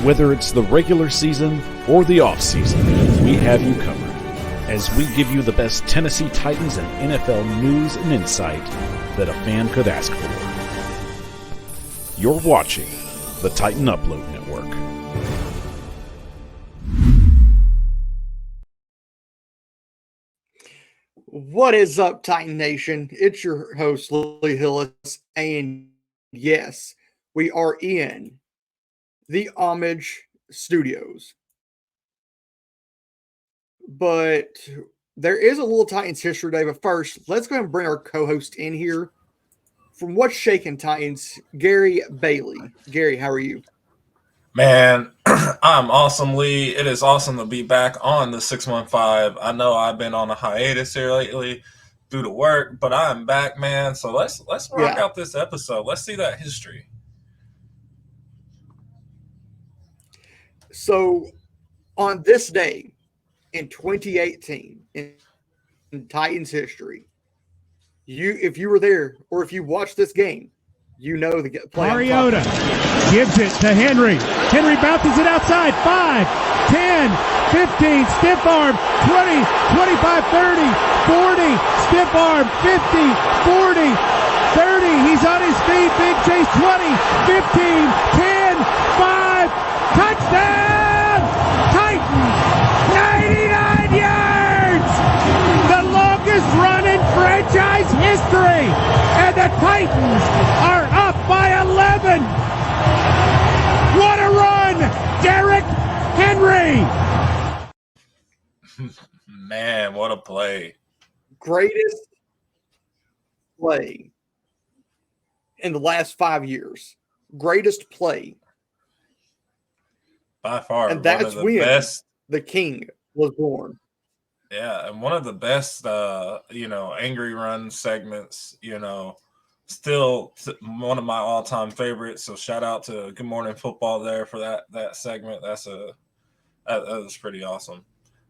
Whether it's the regular season or the off-season, we have you covered as we give you the best Tennessee Titans and NFL news and insight that a fan could ask for. You're watching the Titan Upload Network. What is up, Titan Nation? It's your host, Lily Hillis, and yes, we are in the Homage Studios. But there is a little Titans history today, but first, let's go ahead and bring our co-host in here. From What's Shaking Titans, Gary Bailey. Gary, how are you? Man, I'm awesome, Lee. It is awesome to be back on the 615. I know I've been on a hiatus here lately due to work, but I'm back, man. So let's rock out this episode. Let's see that history. So, on this day in 2018, in Titans history, if you were there or if you watched this game, you know the play. Mariota gives it to Henry. Henry bounces it outside. 5, 10, 15, stiff arm, 20, 25, 30, 40, stiff arm, 50, 40, 30. He's on his feet. Big chase, 20, 15, 10, 5, touchdown! Titans, 99 yards! The longest run in franchise history! And the Titans are up by 11! What a run! Derrick Henry! Man, what a play. Greatest play in the last 5 years. Greatest play. By far. And that's when best. The king was born. Yeah, and one of the best, angry run segments, still one of my all-time favorites. So shout out to Good Morning Football there for that segment. That was pretty awesome.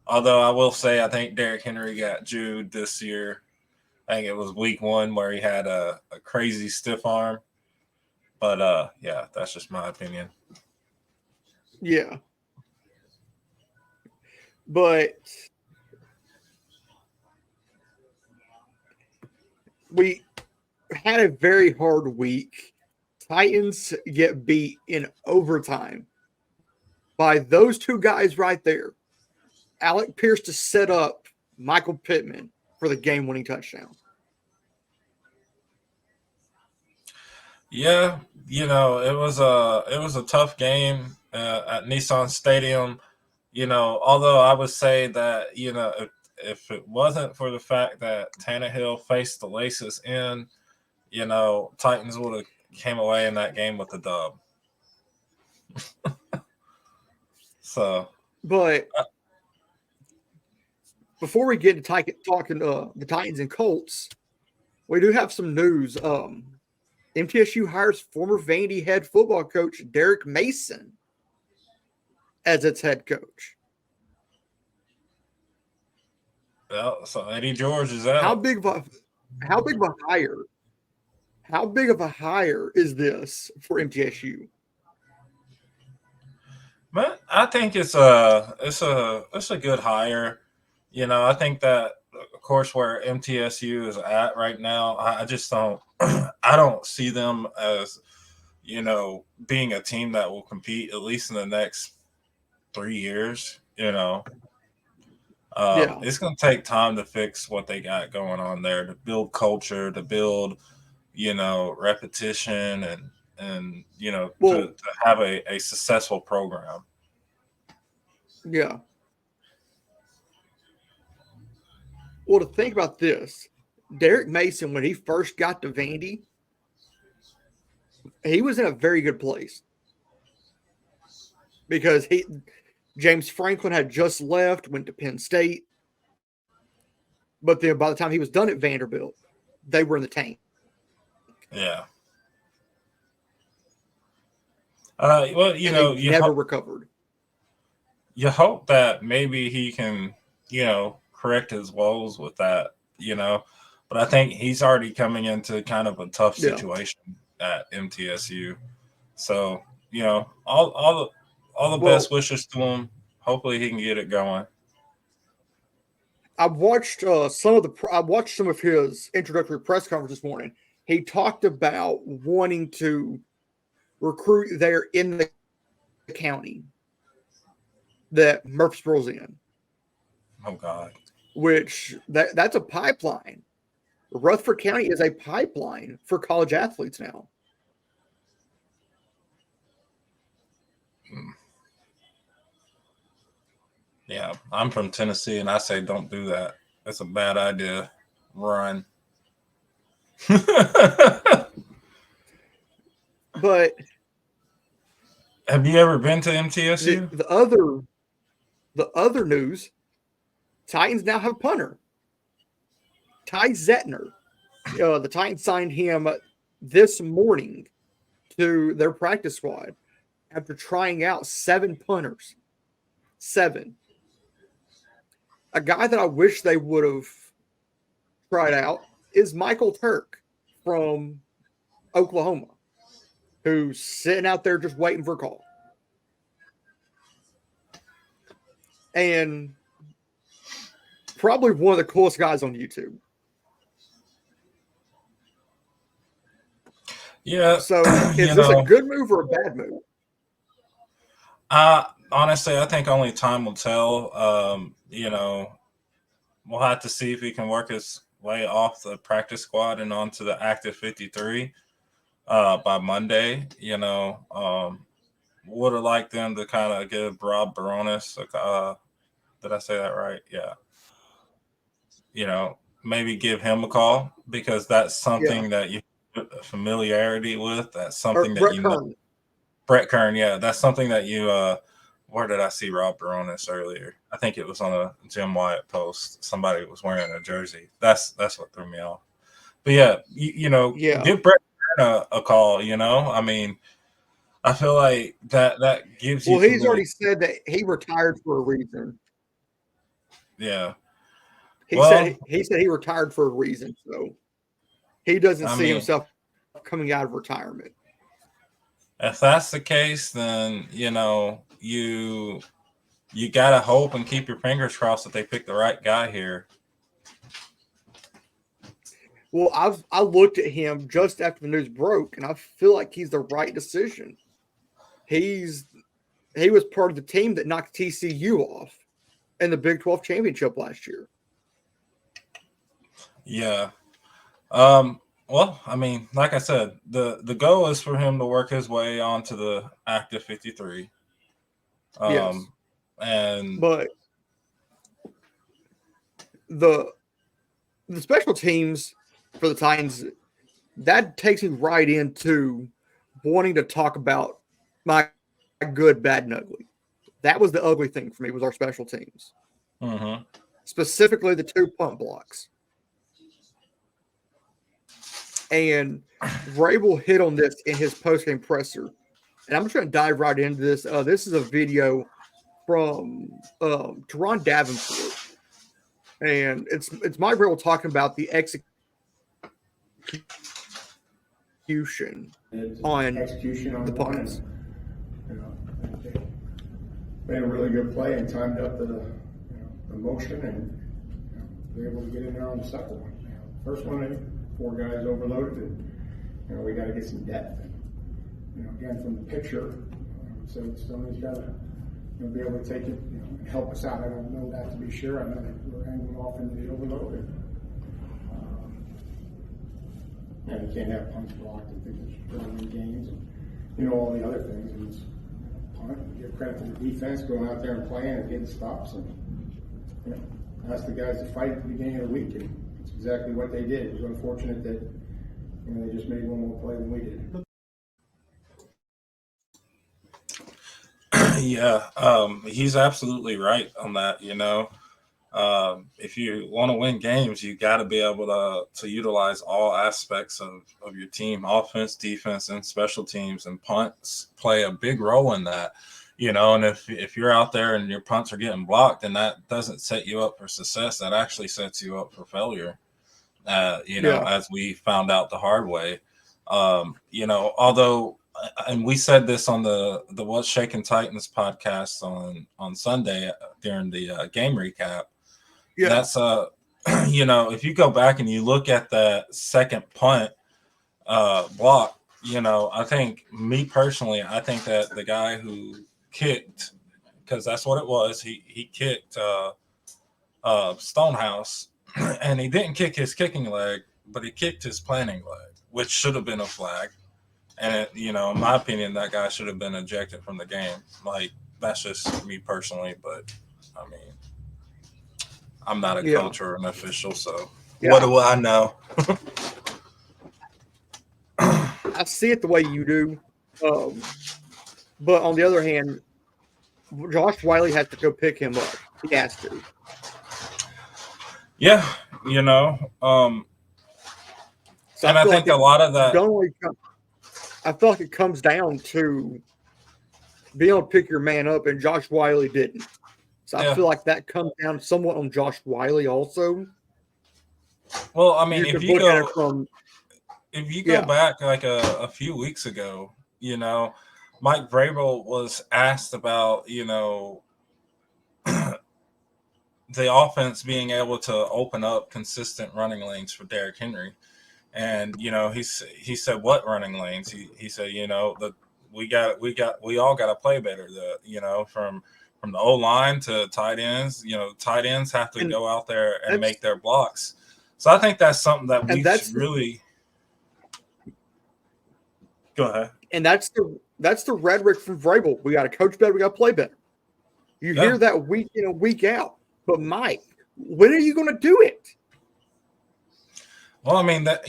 Although I will say, I think Derrick Henry got Jude this year. I think it was week 1 where he had a crazy stiff arm. But, yeah, that's just my opinion. Yeah. But we had a very hard week. Titans get beat in overtime by those two guys right there. Alec Pierce to set up Michael Pittman for the game-winning touchdown. Yeah, it was a tough game at Nissan Stadium. Although I would say that, if it wasn't for the fact that Tannehill faced the laces in, Titans would have came away in that game with the dub. But before we get to talking the Titans and Colts, we do have some news. MTSU hires former Vandy head football coach Derek Mason as its head coach. Well, so Eddie George is out. How big of a hire? How big of a hire is this for MTSU? But I think it's a good hire. I think that, of course, where MTSU is at right now, I just don't I don't see them as being a team that will compete at least in the next 3 years. It's going to take time to fix what they got going on there, to build culture, to build repetition and to have a successful program. Yeah. Well, to think about this, Derek Mason, when he first got to Vandy, he was in a very good place because James Franklin had just left, went to Penn State. But then by the time he was done at Vanderbilt, they were in the tank. Yeah. Well, you never recovered. You hope that maybe he can, correct his woes with that, But I think he's already coming into kind of a tough situation at MTSU. So, all all the best wishes to him. Hopefully he can get it going. I watched some of his introductory press conference this morning. He talked about wanting to recruit there in the county that Murfreesboro's in. Oh God. Which that's a pipeline. Rutherford County is a pipeline for college athletes now. Yeah, I'm from Tennessee, and I say don't do that. That's a bad idea. Run. But have you ever been to MTSU? The other news, Titans now have a punter. Ty Zettner. The Titans signed him this morning to their practice squad after trying out 7 punters. 7. A guy that I wish they would have tried out is Michael Turk from Oklahoma, who's sitting out there just waiting for a call. And probably one of the coolest guys on YouTube. Yeah. So is this a good move or a bad move? Honestly, I think only time will tell. We'll have to see if he can work his way off the practice squad and onto the active 53 by Monday. Would have liked them to kind of give Rob Baronis. Did I say that right? Yeah. Maybe give him a call because that's something that you have familiarity with. That's something that you know. Brett Kern, yeah, that's something that you. Where did I see Rob Baronis earlier? I think it was on a Jim Wyatt post. Somebody was wearing a jersey. That's what threw me off. But give Brett Kern a call. I mean, I feel like that gives you. Well, he's already said that he retired for a reason. Yeah. He said he retired for a reason, so he doesn't see himself coming out of retirement. If that's the case, then you gotta hope and keep your fingers crossed that they pick the right guy here. Well, I looked at him just after the news broke, and I feel like he's the right decision. He was part of the team that knocked TCU off in the Big 12 championship last year. Yeah. Well, I mean, like I said, the goal is for him to work his way onto the active 53. Yes. But the special teams for the Titans, that takes me right into wanting to talk about my good, bad, and ugly. That was the ugly thing for me, was our special teams. Mm-hmm. Specifically the 2 punt blocks. And Vrabel hit on this in his postgame presser. And I'm just going to dive right into this. This is a video from Teron Davenport. And it's Mike Vrabel talking about the execution on the punts. Made a really good play and timed up the motion and be able to get in there on the second one. First one, 4 guys overloaded, and we got to get some depth. And, again, from the picture, so somebody's got to be able to take it, and help us out. I don't know that to be sure. I know that we're angling off into the overload. And you can't have punts blocked and things running in games, and all the other things. And it's punt, give credit to the defense going out there and playing and getting stops, and ask the guys to fight at the beginning of the week. And it's exactly what they did. It was unfortunate that they just made one more play than we did. Yeah, he's absolutely right on that. If you want to win games, you got to be able to utilize all aspects of your team: offense, defense, and special teams. And punts play a big role in that. And if you're out there and your punts are getting blocked, then that doesn't set you up for success. That actually sets you up for failure. As we found out the hard way. Although and we said this on the What's Shaking Titans podcast on Sunday during the game recap. Yeah. That's if you go back and you look at that second punt block, I think me personally, I think that the guy who kicked, because that's what it was, he kicked Stonehouse, and he didn't kick his kicking leg, but he kicked his planting leg, which should have been a flag. And in my opinion, that guy should have been ejected from the game. Like, that's just me personally, but I mean, I'm not a coach or an official, so what do I know? I see it the way you do. But on the other hand, Josh Wiley has to go pick him up. He has to. Yeah, So and I think a lot of that. I feel like it comes down to being able to pick your man up, and Josh Wiley didn't. So I feel like that comes down somewhat on Josh Wiley also. Well, I mean, if you go back like a few weeks ago, Mike Vrabel was asked about, the offense being able to open up consistent running lanes for Derrick Henry. And, he said, what running lanes? He said, we all got to play better. From the O-line to tight ends, tight ends have to go out there and make their blocks. So I think that's something that we should really go ahead. And that's the rhetoric from Vrabel. We got to coach better. We got to play better. You hear that week in and week out. But Mike, when are you going to do it? Well, I mean, that,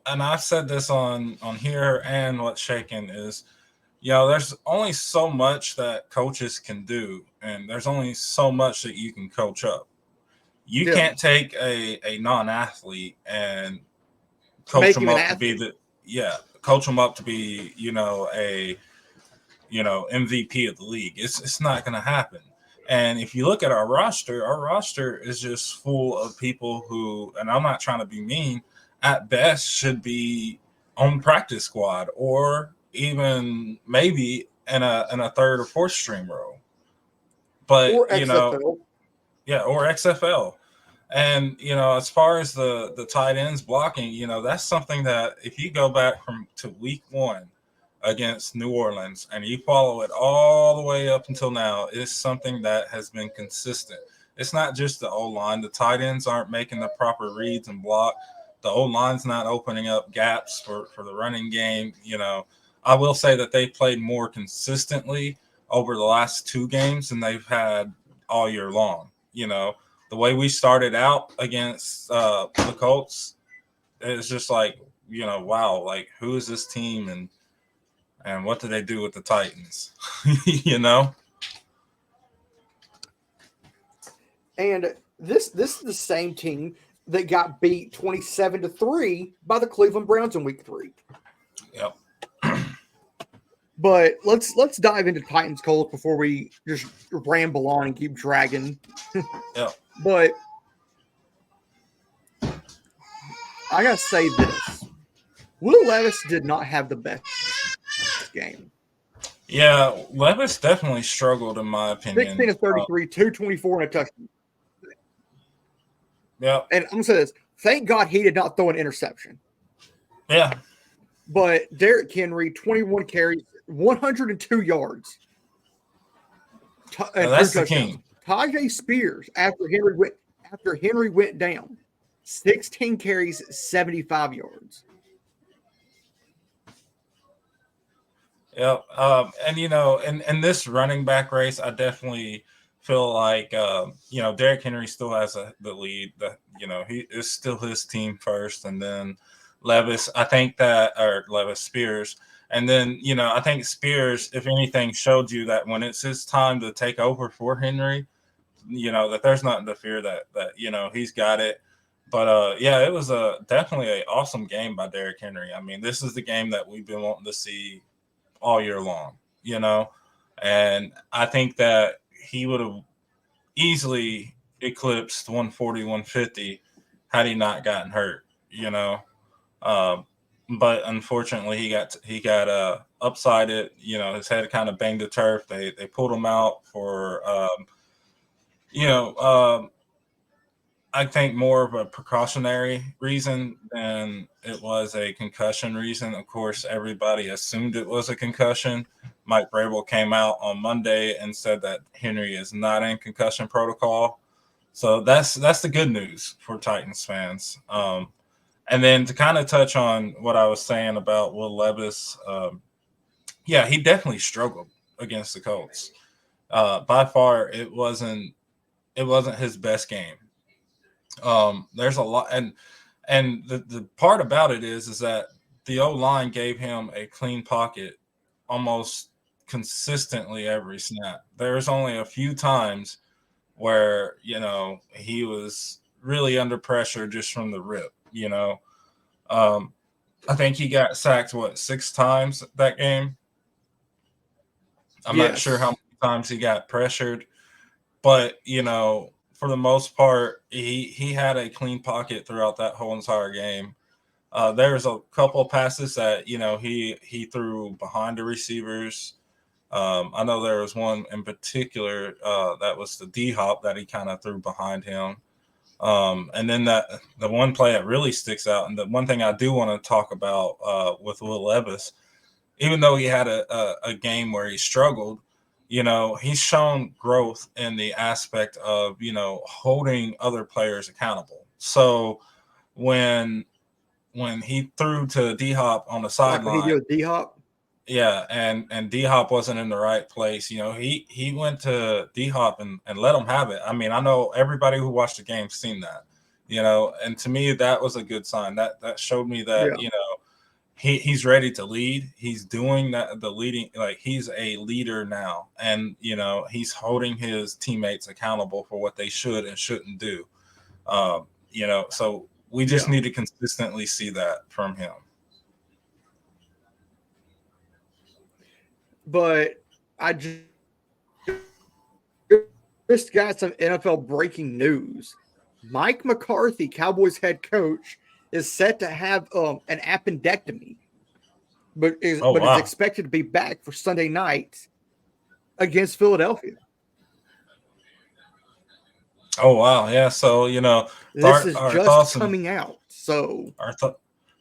and I've said this on here and What's Shaking is, there's only so much that coaches can do, and there's only so much that you can coach up. You can't take a non-athlete and coach them up to be coach them up to be, a MVP of the league. It's not going to happen. And if you look at our roster is just full of people who, and I'm not trying to be mean, at best should be on practice squad or even maybe in a third or fourth string role. But or XFL. Or XFL. And as far as the tight ends blocking, that's something that if you go back to week 1 against New Orleans and you follow it all the way up until now, it's something that has been consistent. It's not just the O-line. The tight ends aren't making the proper reads and block. The O-line's not opening up gaps for the running game. I will say that they played more consistently over the last 2 games than they've had all year long. The way we started out against the Colts, it's just like, wow, like who is this team and what do they do with the Titans? And this is the same team that got beat 27-3 by the Cleveland Browns in week 3. Yep. But let's dive into Titans Colts before we just ramble on and keep dragging. Yep. But I gotta say this: Will Levis did not have the best game. Yeah, Levis definitely struggled in my opinion. 16 of 33, 224 and a touchdown. Yeah. And I'm gonna say this: thank God he did not throw an interception. Yeah. But Derrick Henry, 21 carries, 102 yards. And that's the king. Tajay Spears, after Henry went down, 16 carries, 75 yards. Yeah, and in this running back race, I definitely feel like Derrick Henry still has the lead. He is still his team first, and then Levis. I think Levis Spears, and then I think Spears, if anything, showed you that when it's his time to take over for Henry, that there's nothing to fear. That he's got it. But it was definitely an awesome game by Derrick Henry. I mean, this is the game that we've been wanting to see all year long, and I think that he would have easily eclipsed 140, 150 had he not gotten hurt, but unfortunately he got upsided. His head kind of banged the turf. They pulled him out for you know I think more of a precautionary reason than it was a concussion reason. Of course, everybody assumed it was a concussion. Mike Vrabel came out on Monday and said that Henry is not in concussion protocol. So that's the good news for Titans fans. And then to kind of touch on what I was saying about Will Levis, yeah, he definitely struggled against the Colts. By far, it wasn't his best game. There's a lot, and the part about it is that the O line gave him a clean pocket almost consistently every snap. There's only a few times where he was really under pressure just from the rip. I think he got sacked 6 times that game. I'm not sure how many times he got pressured, but for the most part, he had a clean pocket throughout that whole entire game. There's a couple of passes that he threw behind the receivers. I know there was one in particular that was the D-hop that he kind of threw behind him. And then the one play that really sticks out, and the one thing I do want to talk about with Will Levis, even though he had a game where he struggled, he's shown growth in the aspect of, holding other players accountable. So when he threw to D-Hop on the sideline, he did D-Hop? Yeah, and D-Hop wasn't in the right place. He went to D-Hop and let him have it. I mean, I know everybody who watched the game seen that, and to me, that was a good sign. That showed me that, he's ready to lead. He's doing that, the leading, like he's a leader now. And, he's holding his teammates accountable for what they should and shouldn't do. So we just need to consistently see that from him. But I just got some NFL breaking news. Mike McCarthy, Cowboys head coach, is set to have an appendectomy, but is expected to be back for Sunday night against Philadelphia. Oh wow, yeah. So this is just coming out. So our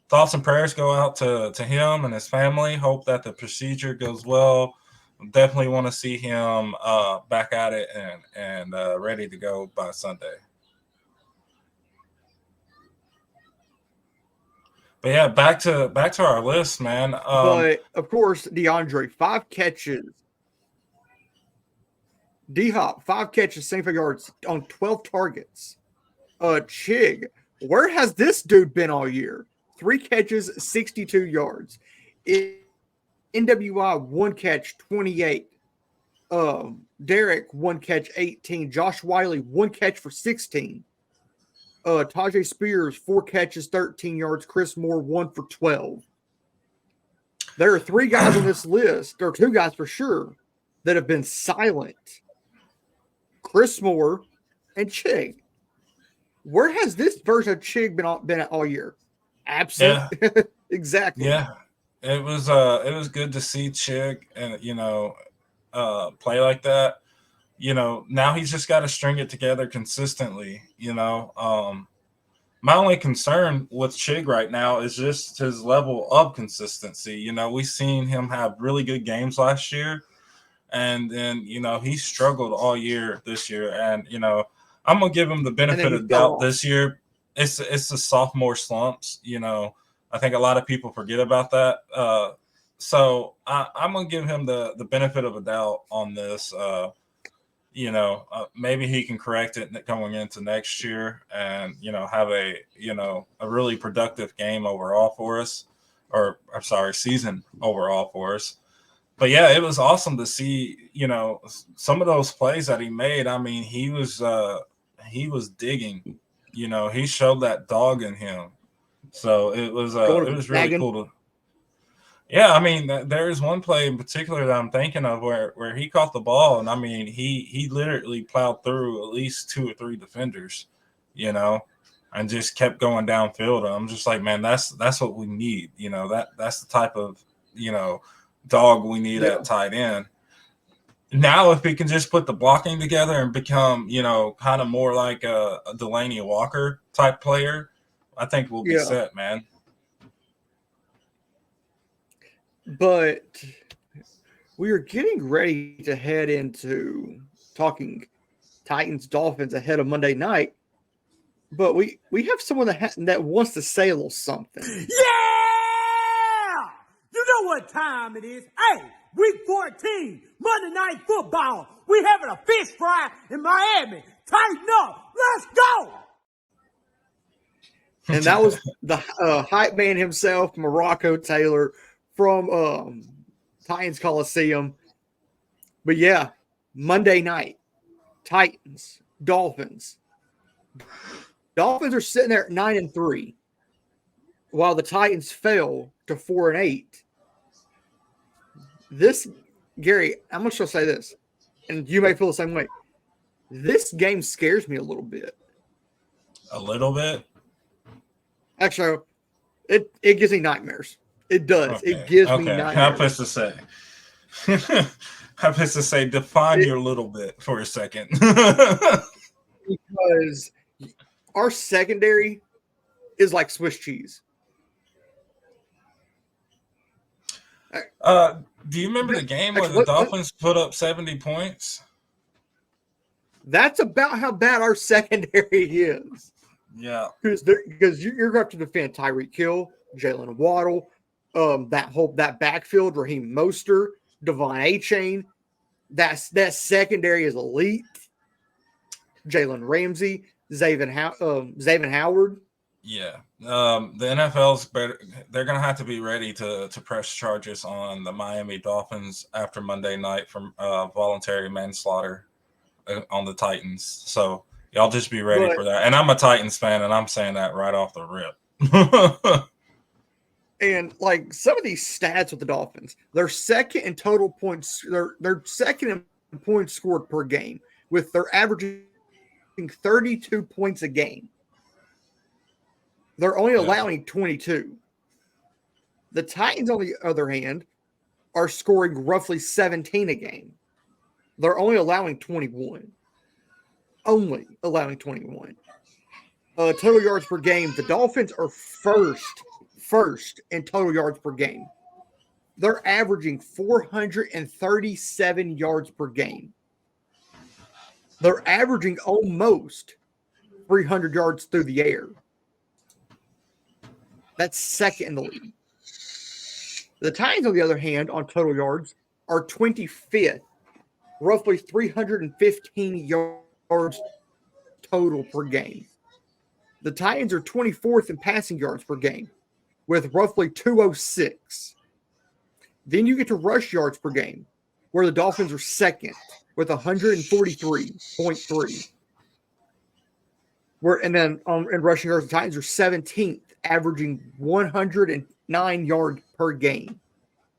thoughts and prayers go out to him and his family. Hope that the procedure goes well. Definitely want to see him back at it and ready to go by Sunday. But yeah, back to our list, man. But of course, DeAndre, 5 catches. D-Hop, 5 catches, 75 yards on 12 targets. Chig, where has this dude been all year? 3 catches, 62 yards. NWI, 1 catch, 28. Derek, 1 catch, 18. Josh Wiley, 1 catch for 16. Tajay Spears, 4 catches, 13 yards. Chris Moore, 1 for 12. There are 3 guys on this list, or 2 guys for sure, that have been silent. Chris Moore and Chig. Where has this version of Chig been at all year? Absent. Yeah. Exactly. Yeah. It was good to see Chig and play like that. Now he's just got to string it together consistently. My only concern with Chig right now is just his level of consistency. We've seen him have really good games last year, and then he struggled all year this year. And I'm gonna give him the benefit of doubt this year. It's the sophomore slumps. I think a lot of people forget about that. So I'm gonna give him the benefit of a doubt on this. Maybe he can correct it going into next year and have a really productive game overall for us, or I'm sorry, season overall for us. But yeah, it was awesome to see some of those plays that he made. I mean, he was digging. He showed that dog in him. So it was really cool to. Yeah, I mean, there's one play in particular that I'm thinking of where he caught the ball, and I mean, he literally plowed through at least 2 or 3 defenders, and just kept going downfield. I'm just like, man, that's what we need. That's the type of, dog we need at tight end. Now, if we can just put the blocking together and become, kind of more like a Delaney Walker type player, I think we'll be set, man. But we are getting ready to head into talking Titans Dolphins ahead of Monday night. But we have someone that wants to say a little something. Yeah! You know what time it is. Hey, week 14, Monday Night Football. We having a fish fry in Miami. Tighten up. Let's go! And that was the hype man himself, Morocco Taylor, from Titans Coliseum. But yeah, Monday night, Titans, Dolphins. Dolphins are sitting there at 9-3, while the Titans fell to 4-8. This, Gary, I'm just going to say this, and you may feel the same way. This game scares me a little bit. A little bit? Actually, it gives me nightmares. It does. Okay. It gives me nightmares. How supposed to say? I'm supposed to say, define your little bit for a second. Because our secondary is like Swiss cheese. Do you remember the game where the Dolphins put up 70 points? That's about how bad our secondary is. Yeah. Because you're going to have to defend Tyreek Hill, Jalen Waddle, that backfield, Raheem Mostert, Devon Achane. That secondary is elite. Jalen Ramsey, Xavier Howard. Yeah. The NFL's better. They're going to have to be ready to press charges on the Miami Dolphins after Monday night from voluntary manslaughter on the Titans. So y'all just be ready for that. And I'm a Titans fan, and I'm saying that right off the rip. And like some of these stats with the Dolphins, they're second in total points. They're second in points scored per game, with their averaging 32 points a game. They're only allowing 22. The Titans, on the other hand, are scoring roughly 17 a game. They're only allowing 21. Only allowing 21. Total yards per game. The Dolphins are first in total yards per game. They're averaging 437 yards per game. They're averaging almost 300 yards through the air. That's second in the league. The Titans, on the other hand, on total yards, are 25th, roughly 315 yards total per game. The Titans are 24th in passing yards per game, with roughly 206. Then you get to rush yards per game, where the Dolphins are second with 143.3. And then in rushing yards, the Titans are 17th, averaging 109 yards per game,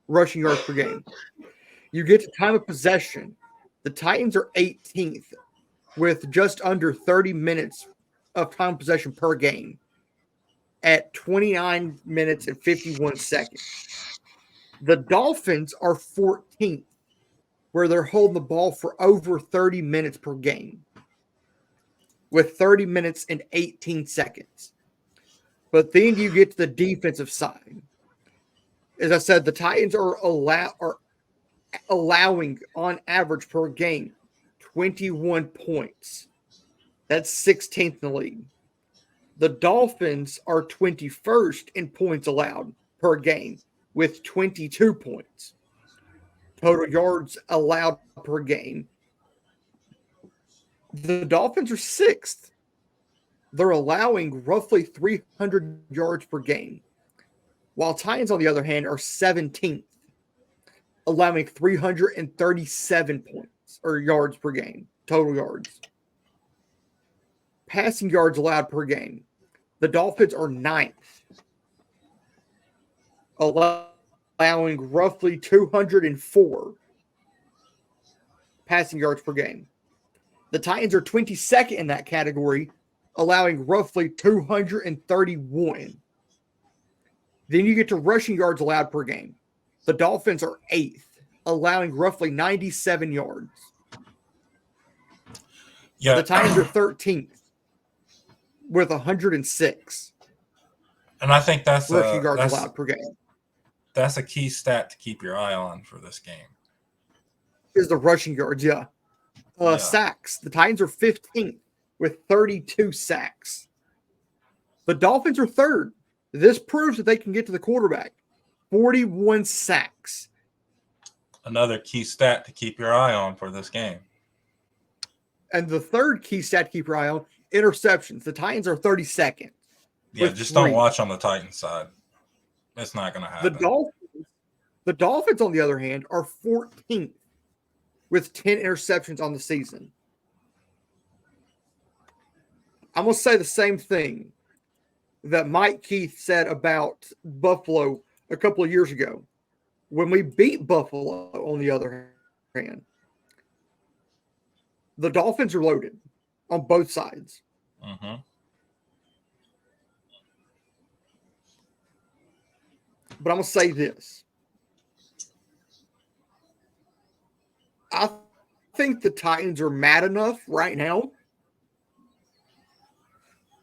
rushing yards per game. You get to time of possession. The Titans are 18th with just under 30 minutes of time of possession per game at 29 minutes and 51 seconds. The Dolphins are 14th, where they're holding the ball for over 30 minutes per game with 30 minutes and 18 seconds. But then you get to the defensive side. As I said, the Titans are allowing on average per game 21 points. That's 16th in the league. The Dolphins are 21st in points allowed per game with 22 points. Total yards allowed per game. The Dolphins are 6th. They're allowing roughly 300 yards per game, while Titans, on the other hand, are 17th, allowing 337 points or yards per game, total yards. Passing yards allowed per game. The Dolphins are 9th, allowing roughly 204 passing yards per game. The Titans are 22nd in that category, allowing roughly 231. Then you get to rushing yards allowed per game. The Dolphins are 8th, allowing roughly 97 yards. Yeah. The Titans are 13th with 106. And I think that's rushing yards allowed per game. That's a key stat to keep your eye on for this game. Is the rushing yards, yeah. Sacks. The Titans are 15th with 32 sacks. The Dolphins are 3rd. This proves that they can get to the quarterback. 41 sacks. Another key stat to keep your eye on for this game. And the third key stat to keep your eye on, interceptions. The Titans are 32nd. Yeah, just don't watch on the Titans side. It's not going to happen. The Dolphins, on the other hand, are 14th with 10 interceptions on the season. I'm going to say the same thing that Mike Keith said about Buffalo a couple of years ago. When we beat Buffalo, on the other hand, the Dolphins are loaded on both sides. Mm-hmm. But I'm going to say this. I think the Titans are mad enough right now.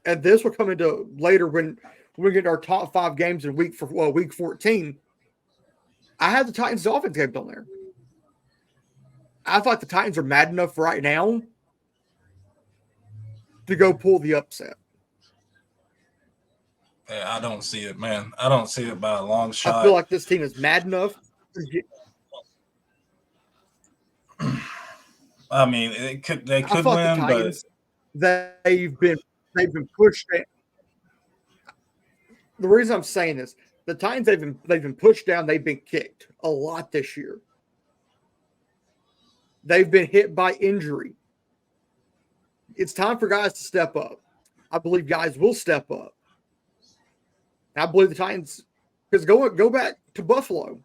And this will come into later when we get our top 5 games in week 14. I have the Titans Dolphins games on there. I thought the Titans are mad enough right now to go pull the upset. Yeah, I don't see it, man. I don't see it by a long shot. I feel like this team is mad enough to get. I mean, they could win, the Titans, but they've been pushed down. The reason I'm saying this, the Titans they've been pushed down, they've been kicked a lot this year. They've been hit by injury. It's time for guys to step up. I believe guys will step up. I believe the Titans, because go back to Buffalo.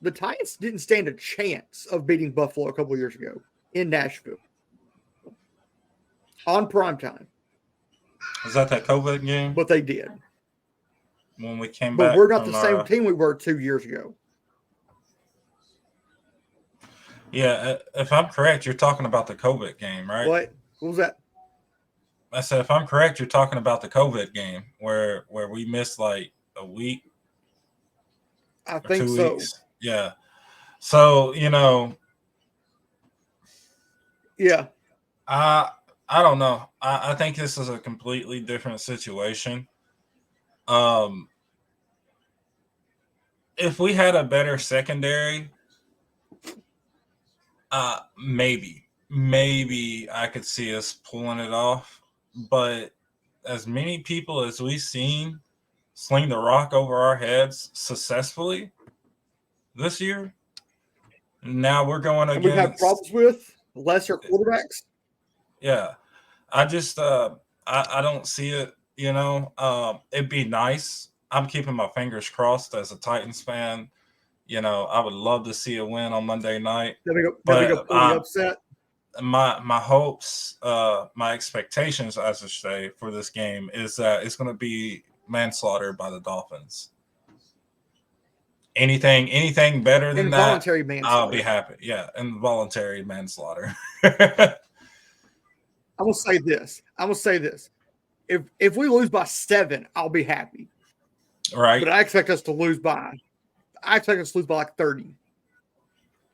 The Titans didn't stand a chance of beating Buffalo a couple of years ago in Nashville on primetime. Is that COVID game? But they did. When we came back. But we're not the same team we were 2 years ago. Yeah, if I'm correct, you're talking about the COVID game, right? What was that? I said, if I'm correct, you're talking about the COVID game where we missed like a week. I think 2 so. weeks. Yeah. So, Yeah. I don't know. I think this is a completely different situation. If we had a better secondary, maybe I could see us pulling it off. But as many people as we've seen sling the rock over our heads successfully this year, now we're going against. And we have problems with lesser quarterbacks. Yeah, I just I don't see it. It'd be nice. I'm keeping my fingers crossed as a Titans fan. I would love to see a win on Monday night. Then we go pull the upset. My hopes, my expectations, I should say, for this game is that it's going to be manslaughter by the Dolphins. Anything better than involuntary that, manslaughter. I'll be happy. Yeah, involuntary manslaughter. I will say this. If we lose by 7, I'll be happy. Right. But I expect us to lose by like 30.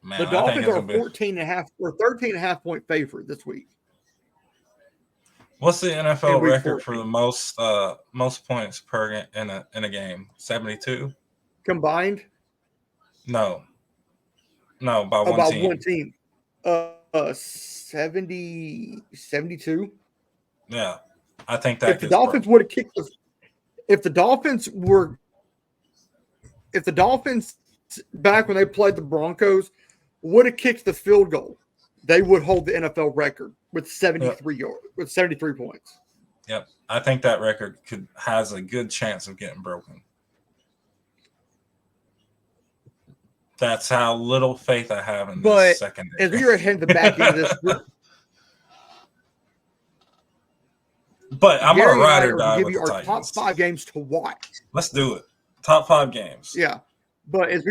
Man, the Dolphins are 14.5 or 13.5 point favorite this week. What's the NFL record 14. for the most points per in a game? 72 combined. No, by one team. 70, 72. Yeah, I think that if the Dolphins would have kicked if the Dolphins back when they played the Broncos would have kicked the field goal, they would hold the NFL record with 73 yards, with 73 points. Yep, I think that record has a good chance of getting broken. That's how little faith I have in this secondary. As we were heading the back end of this, But I'm Gary gonna and I ride are or going to die give with you the our top Titans. 5 games to watch. Let's do it. Top 5 games. Yeah, but as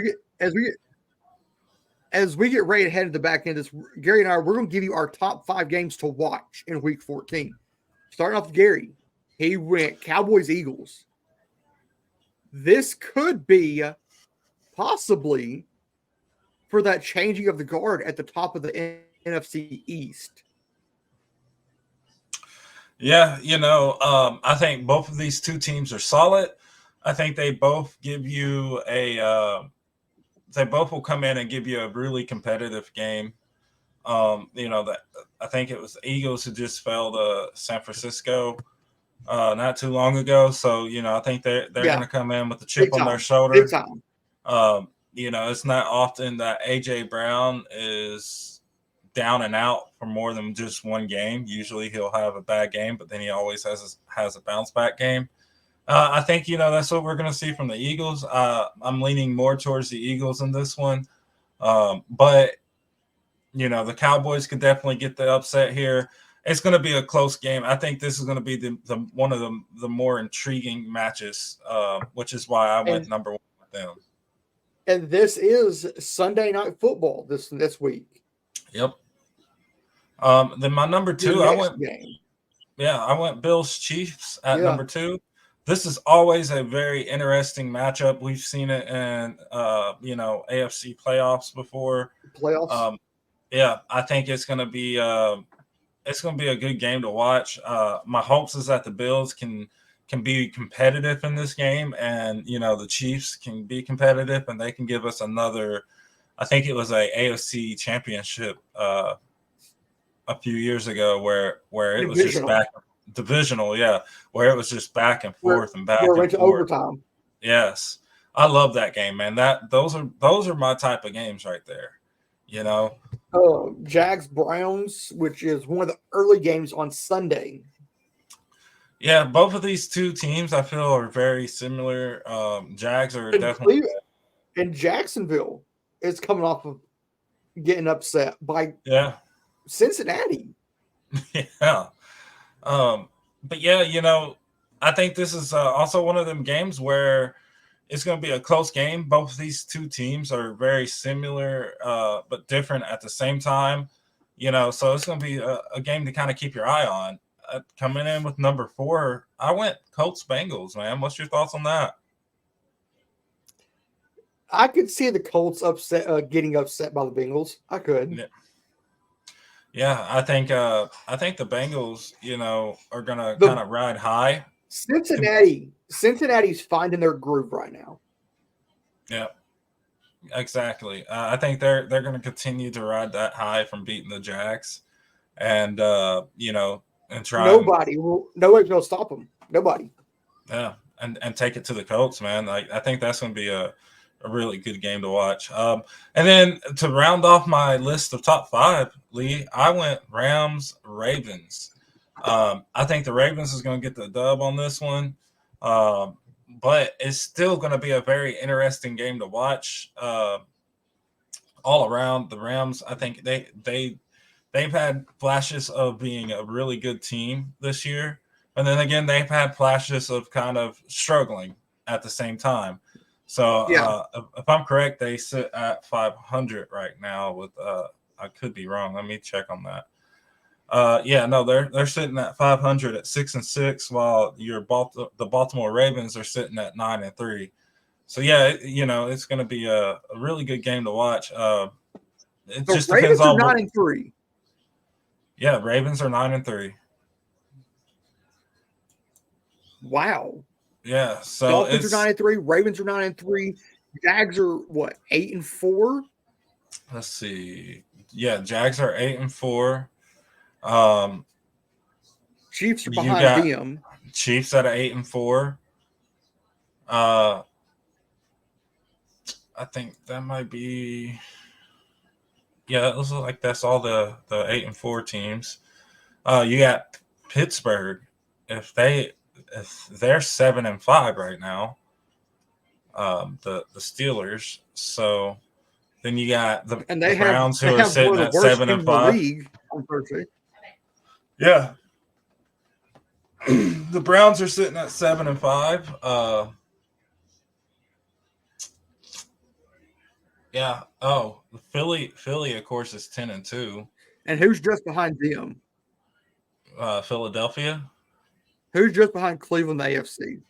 we get ready to head to the back end, this Gary and I we're going to give you our top 5 games to watch in Week 14. Starting off with Gary, he went Cowboys Eagles. This could be possibly for that changing of the guard at the top of the NFC East. Yeah, I think both of these two teams are solid. I think they both give you they both will come in and give you a really competitive game. That I think it was the Eagles who just fell to San Francisco not too long ago. So, I think they're going to come in with a chip on their shoulder. Big time. It's not often that AJ Brown is down and out for more than just one game. Usually he'll have a bad game, but then he always has a bounce back game. I think, that's what we're going to see from the Eagles. I'm leaning more towards the Eagles in this one. But, the Cowboys could definitely get the upset here. It's going to be a close game. I think this is going to be the one of the more intriguing matches, which is why I went number 1 with them. And this is Sunday Night Football this week. Yep. Then my number 2, I went Bills Chiefs at number 2. This is always a very interesting matchup. We've seen it in AFC playoffs before. I think it's going to be a good game to watch. My hopes is that the Bills can be competitive in this game, and the Chiefs can be competitive, and they can give us another. I think it was a AFC championship a few years ago where it was just divisional, where it was just back and forth and back and forth. Overtime. Yes, I love that game, man. Those are my type of games right there. Jags Browns, which is one of the early games on Sunday. Yeah, both of these two teams I feel are very similar. Jags are definitely, and Jacksonville is coming off of getting upset by Cincinnati. Yeah. But I think this is also one of them games where it's going to be a close game. Both of these two teams are very similar, but different at the same time. So it's going to be a game to kind of keep your eye on. Coming in with number 4, I went Colts Bengals, man. What's your thoughts on that? I could see the Colts getting upset by the Bengals. I could. Yeah, I think the Bengals, are gonna kind of ride high. Cincinnati's finding their groove right now. Yeah, exactly. I think they're going to continue to ride that high from beating the Jags, and and try. Nobody's gonna stop them. Nobody. Yeah, and take it to the Colts, man. I think that's going to be a really good game to watch. And then to round off my list of top 5, Lee, I went Rams Ravens. I think the Ravens is going to get the dub on this one, but it's still going to be a very interesting game to watch. All around the Rams, I think they've had flashes of being a really good team this year, and then again they've had flashes of kind of struggling at the same time. So if I'm correct, they sit at 500 right now. With I could be wrong. Let me check on that. They're sitting at 500 at 6-6, while the Baltimore Ravens are sitting at 9-3. So it's going to be a really good game to watch. It just depends on 9-3. Yeah, Ravens are 9-3. Wow. Yeah, so Dolphins are 9-3, Ravens are 9-3, Jags are 8-4. Let's see. Yeah, Jags are 8-4. Chiefs are behind them. Chiefs at 8-4. I think that might be. Yeah, it looks like that's all the 8-4 teams. You got Pittsburgh. If they're 7-5 right now, the Steelers. So then you got the Browns who are sitting at 7-5. On Thursday. Yeah. The Browns are sitting at 7-5. Yeah. Oh, Philly, of course, is 10-2. And who's just behind them? Philadelphia. Who's just behind Cleveland, the AFC?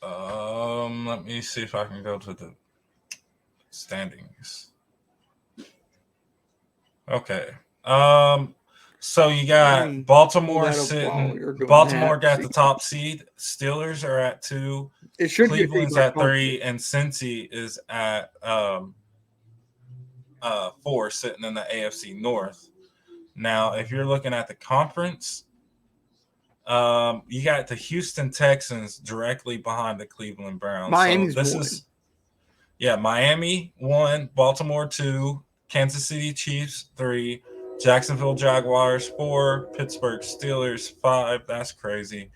Let me see if I can go to the standings. Okay. So you got Baltimore sitting. Baltimore got the top seed. Steelers are at 2. It should Cleveland's at 3, and Cincy is at 4, sitting in the AFC North. Now, if you're looking at the conference, you got the Houston Texans directly behind the Cleveland Browns. Miami's one. Miami 1, Baltimore 2, Kansas City Chiefs 3, Jacksonville Jaguars 4, Pittsburgh Steelers 5. That's crazy.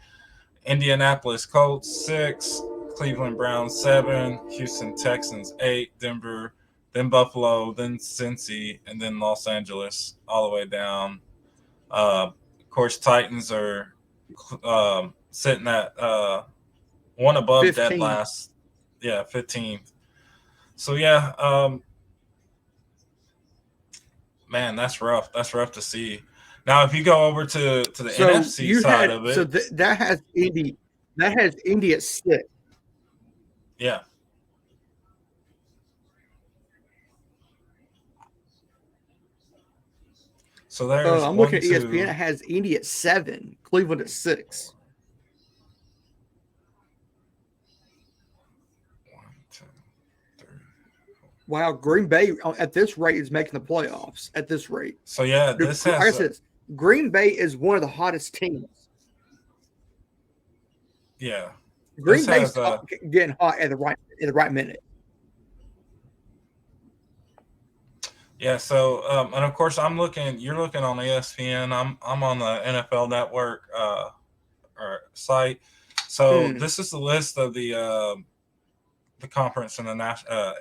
Indianapolis Colts 6, Cleveland Browns 7, Houston Texans 8, Denver, then Buffalo, then Cincy, and then Los Angeles all the way down. Of course, Titans are sitting at one above 15. Dead last. Yeah, 15th. So, man, that's rough. That's rough to see. Now, if you go over to the NFC side of it. So that has Indy. That has Indy at 6. Yeah. So there's I'm looking at ESPN. It has Indy at 7, Cleveland at 6. 1, 2, 3. Wow, Green Bay at this rate is making the playoffs. At this rate, so this has. Like I said, Green Bay is one of the hottest teams. Yeah, Green Bay's getting hot at the right minute. Yeah, so and of course you're looking on ESPN. I'm on the NFL Network or site. So this is the list of the conference in the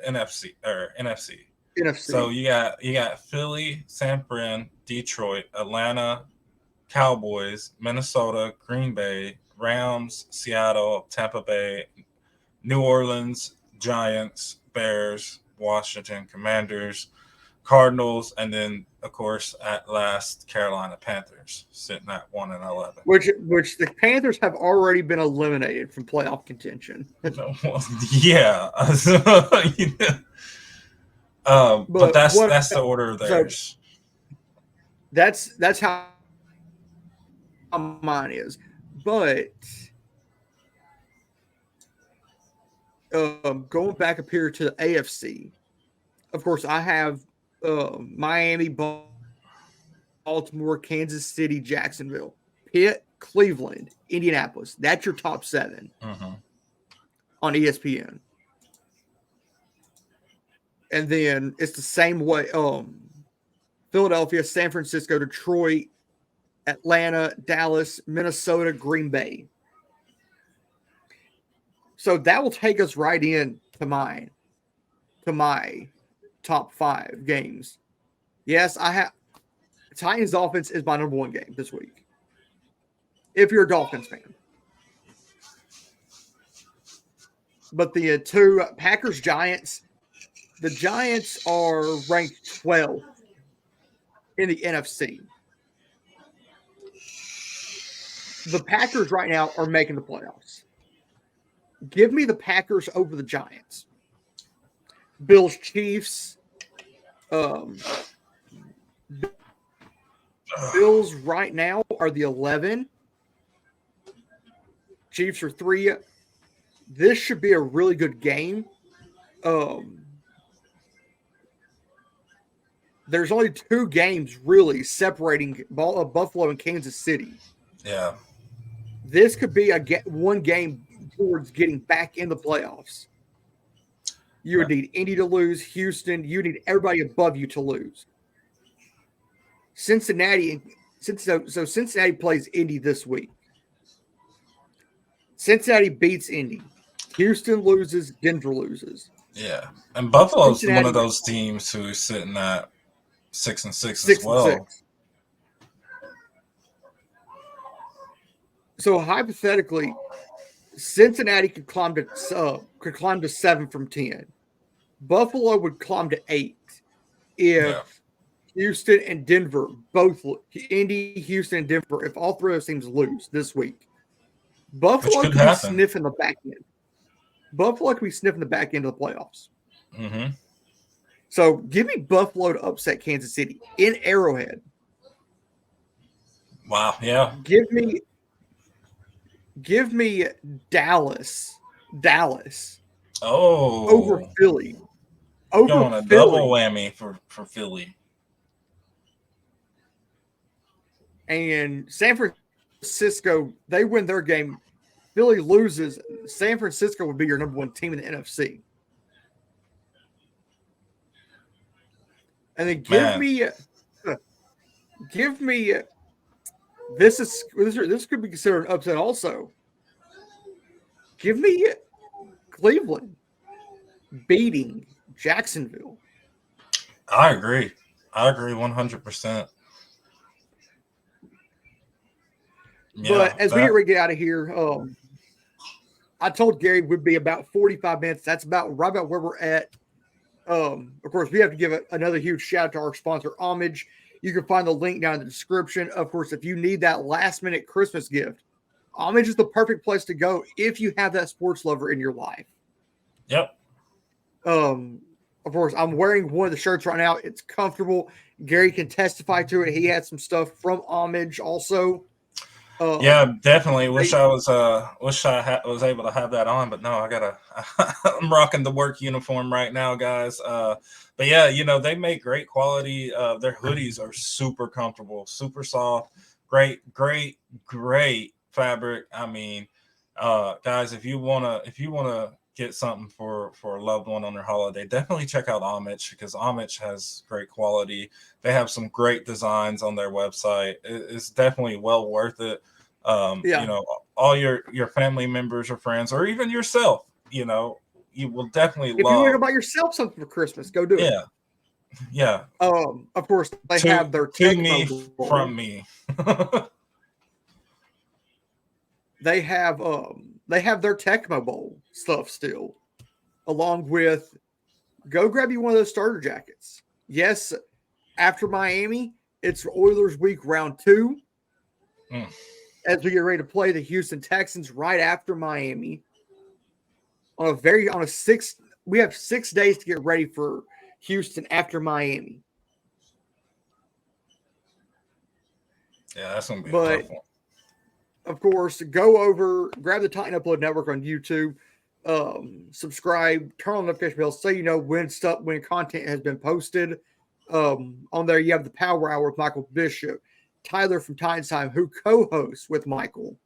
NFC. So you got Philly, San Fran, Detroit, Atlanta, Cowboys, Minnesota, Green Bay, Rams, Seattle, Tampa Bay, New Orleans, Giants, Bears, Washington Commanders, Cardinals, and then of course at last Carolina Panthers sitting at 1-11. Which the Panthers have already been eliminated from playoff contention. Yeah. But that's the order of theirs. So that's how mine is. But going back up here to the AFC, of course, I have Miami, Baltimore, Kansas City, Jacksonville, Pitt, Cleveland, Indianapolis. That's your top 7 on ESPN. And then it's the same way. Philadelphia, San Francisco, Detroit, Atlanta, Dallas, Minnesota, Green Bay. So that will take us right in to my top 5 games. Yes, I have Titans Dolphins is my number 1 game this week. If you're a Dolphins fan. But the 2 Packers Giants, the Giants are ranked 12th in the NFC. The Packers right now are making the playoffs. Give me the Packers over the Giants. Bills, Chiefs. Bills right now are the 11. Chiefs are 3. This should be a really good game. There's only 2 games really separating Buffalo and Kansas City. Yeah. This could be one game towards getting back in the playoffs. You would need Indy to lose, Houston. You need everybody above you to lose. Cincinnati plays Indy this week. Cincinnati beats Indy. Houston loses, Denver loses. Yeah. And Buffalo's one of those teams who's sitting at 6-6 as well. So hypothetically, Cincinnati could climb to 7 from 10. Buffalo would climb to 8 if Yeah. Houston and Denver both Indy, Houston, and Denver, if all three of those teams lose this week, Buffalo could could be happen. sniffing the back end. Buffalo could be sniffing the back end of the playoffs. Mm-hmm. So give me Buffalo to upset Kansas City in Arrowhead. Wow. Yeah. Give me Dallas Oh. over Philly. Going a double whammy for Philly. And San Francisco, they win their game. Philly loses. San Francisco would be your number one team in the NFC. And then give me this could be considered an upset also. Give me Cleveland beating Jacksonville. I agree 100%. But as we get ready to get out of here, I told Gary we'd be about 45 minutes. That's right about where we're at. Of course, we have to give another huge shout out to our sponsor, Homage. You can find the link down in the description. Of course, if you need that last-minute Christmas gift, Homage is the perfect place to go if you have that sports lover in your life. Yep. Of course, I'm wearing one of the shirts right now. It's comfortable. Gary can testify to it. He had some stuff from Homage also. Yeah, definitely. Was able to have that on, but no, I'm rocking the work uniform right now, guys. But yeah, they make great quality. Their hoodies are super comfortable, super soft, great fabric. I mean, guys, if you wanna get something for a loved one on their holiday, definitely check out Homage, because Homage has great quality. They have some great designs on their website. It's definitely well worth it. All your family members or friends, or even yourself, you will definitely if love. you want to buy yourself something for Christmas, go do it. Yeah. Of course, they have their Tecmo Bowl. From me. They have their Tecmo Bowl stuff still, along with go grab you one of those starter jackets. Yes, after Miami, it's Oilers week round 2. As we get ready to play the Houston Texans right after Miami. We have 6 days to get ready for Houston after Miami. Yeah, that's gonna be a tough one. Of course, go over, grab the Titan Upload Network on YouTube, subscribe, turn on the notification bell so you know when content has been posted. On there, you have the Power Hour with Michael Bishop, Tyler from Titans Time, who co-hosts with Michael.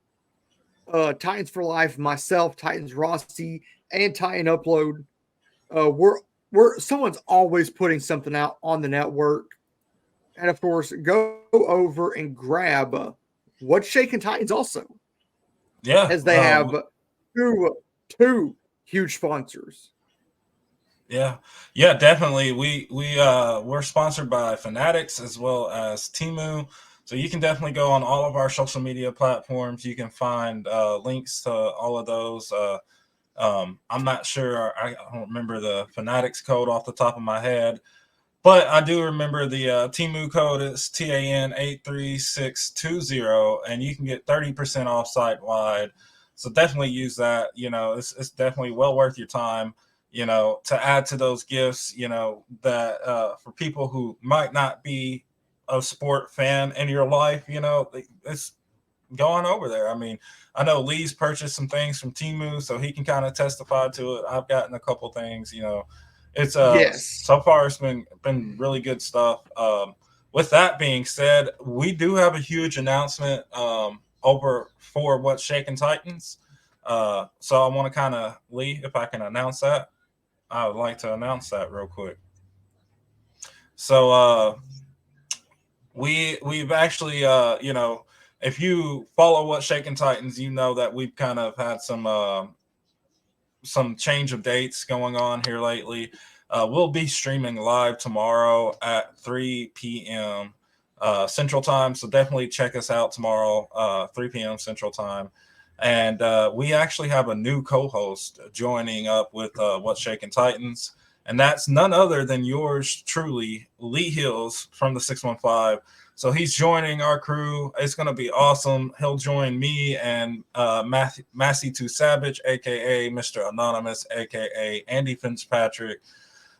Titans for Life, myself, Titans Rossi, and Titan Upload. Someone's always putting something out on the network. And of course, go over and grab What's Shaking Titans also. Yeah. As they have two huge sponsors. Yeah, definitely. We're sponsored by Fanatics as well as Temu. So you can definitely go on all of our social media platforms. You can find links to all of those. I'm not sure. I don't remember the Fanatics code off the top of my head, but I do remember the Temu code is TAN 83620, and you can get 30% off site-wide. So definitely use that. It's definitely well worth your time, to add to those gifts, that for people who might not be a sport fan in your life, it's going over there. I mean, I know Lee's purchased some things from Temu, so he can kind of testify to it. I've gotten a couple things, it's yes. So far it's been really good stuff. With that being said, we do have a huge announcement over for What's Shaking Titans. So I want to kind of, Lee, if I can announce that, I would like to announce that real quick. So we've actually if you follow What's Shaking Titans, you know that we've kind of had some change of dates going on here lately. We'll be streaming live tomorrow at 3 p.m. Central Time. So definitely check us out tomorrow, 3 p.m. Central Time. And we actually have a new co-host joining up with What's Shaking Titans. And that's none other than yours truly, Lee Hills from the 615. So he's joining our crew. It's going to be awesome. He'll join me and Massey 2 Savage, a.k.a. Mr. Anonymous, a.k.a. Andy Fitzpatrick.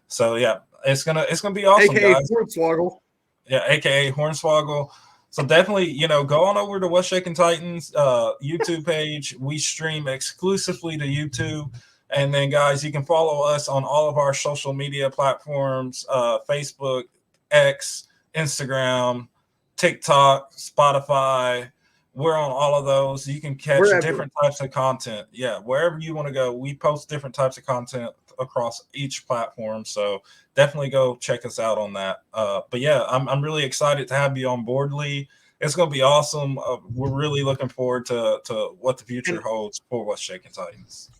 So, yeah, it's gonna be awesome, AKA guys. Hornswoggle. Yeah, a.k.a. Hornswoggle. So definitely, go on over to What's Shaking Titans YouTube page. We stream exclusively to YouTube. And then, guys, you can follow us on all of our social media platforms, Facebook, X, Instagram, TikTok, Spotify. We're on all of those. You can catch different types of content. Yeah, wherever you want to go. We post different types of content across each platform. So definitely go check us out on that. But yeah, I'm really excited to have you on board, Lee. It's going to be awesome. We're really looking forward to what the future holds for What's Shaking Titans.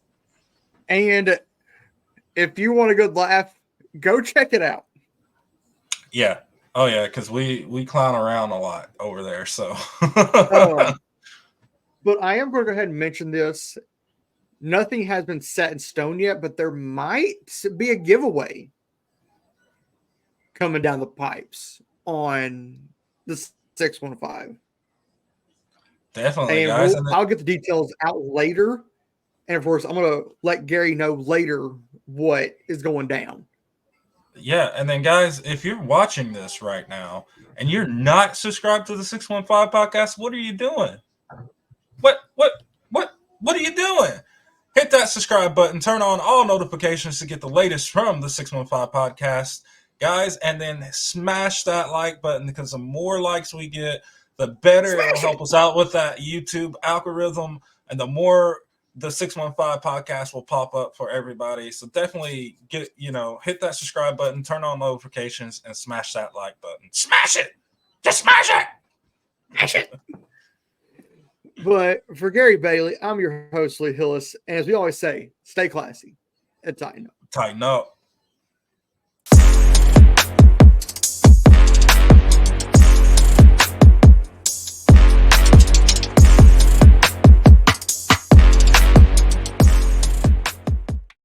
And if you want a good laugh, go check it out. Yeah. Oh, yeah, because we clown around a lot over there. So, but I am going to go ahead and mention this. Nothing has been set in stone yet, but there might be a giveaway coming down the pipes on the 615. Definitely, and guys. I'll get the details out later. And of course, I'm going to let Gary know later what is going down. Yeah, and then guys, if you're watching this right now and you're not subscribed to the 615 podcast, what are you doing? What are you doing? Hit that subscribe button, turn on all notifications to get the latest from the 615 podcast, guys, and then smash that like button, because the more likes we get, the better it'll help us out with that YouTube algorithm, and the more the 615 podcast will pop up for everybody. So definitely hit that subscribe button, turn on notifications, and smash that like button. Smash it! Just smash it! Smash it! But for Gary Bailey, I'm your host, Lee Hillis. And as we always say, stay classy and tighten up. Tighten up.